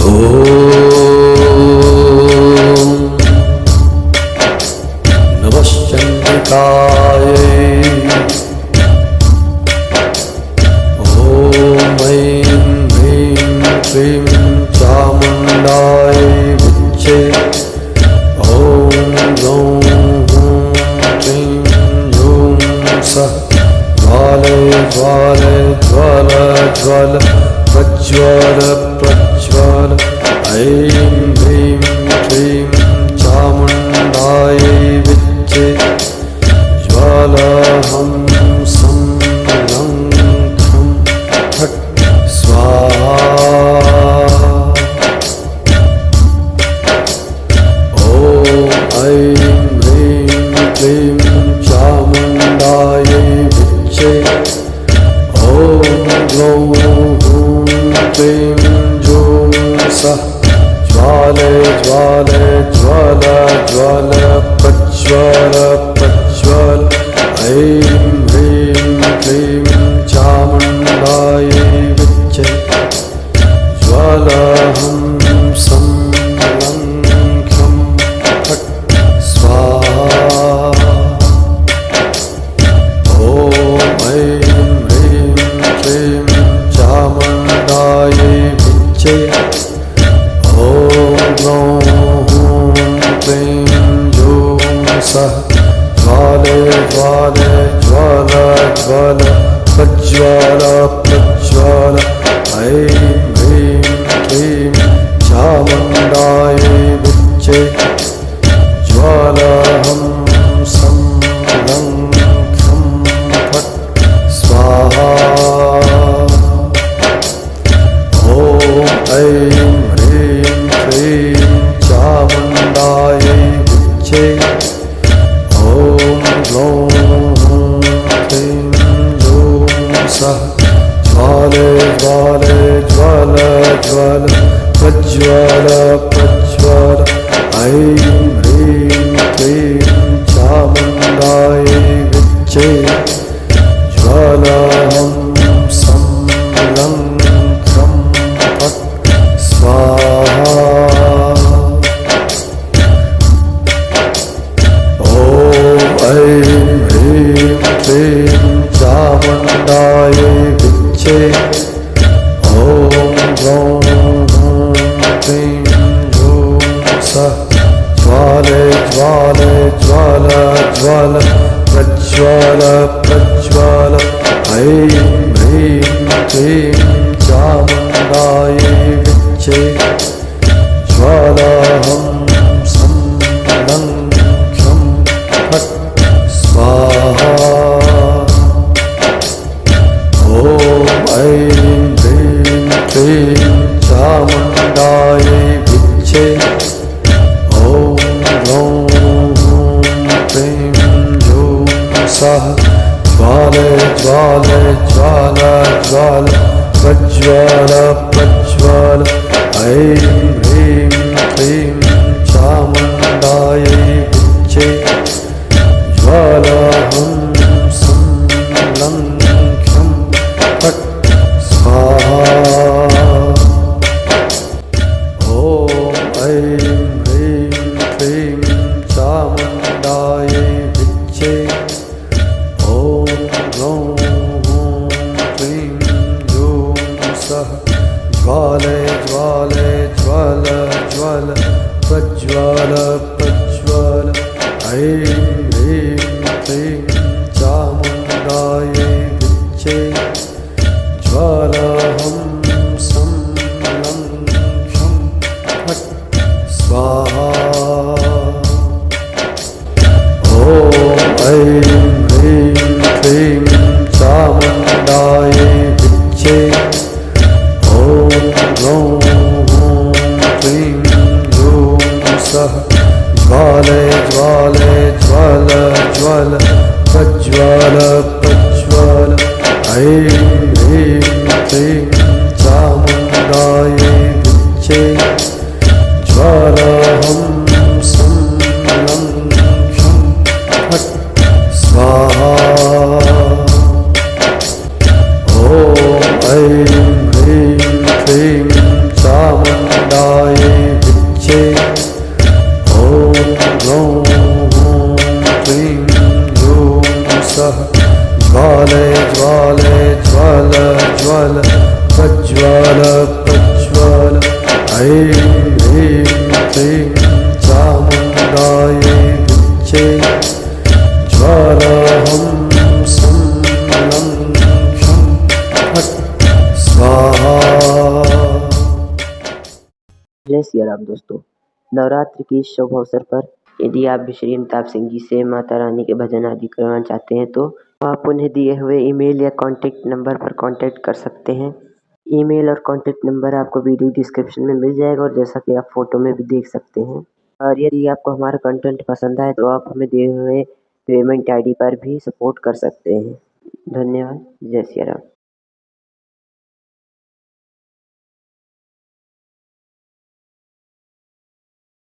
चामुण्डायै प्रज्वाल प्रज्वाल। ऐं ह्रीं क्लीं चामुण्डायै विच्चे ज्वालाहं सं लं क्षं फट् स्वाहा। जय सिया राम दोस्तों, नवरात्रि के इस शुभ अवसर पर यदि आप भी श्री अमिताभ सिंह जी से माता रानी के भजन आदि करवाना चाहते हैं तो आप उन्हें दिए हुए ईमेल या कॉन्टैक्ट नंबर पर कॉन्टैक्ट कर सकते हैं। ईमेल और कॉन्टैक्ट नंबर आपको वीडियो डिस्क्रिप्शन में मिल जाएगा और जैसा कि आप फोटो में भी देख सकते हैं। और यदि आपको हमारा कंटेंट पसंद आए तो आप हमें दिए हुए पेमेंट आईडी पर भी सपोर्ट कर सकते हैं। धन्यवाद। जय सिया राम।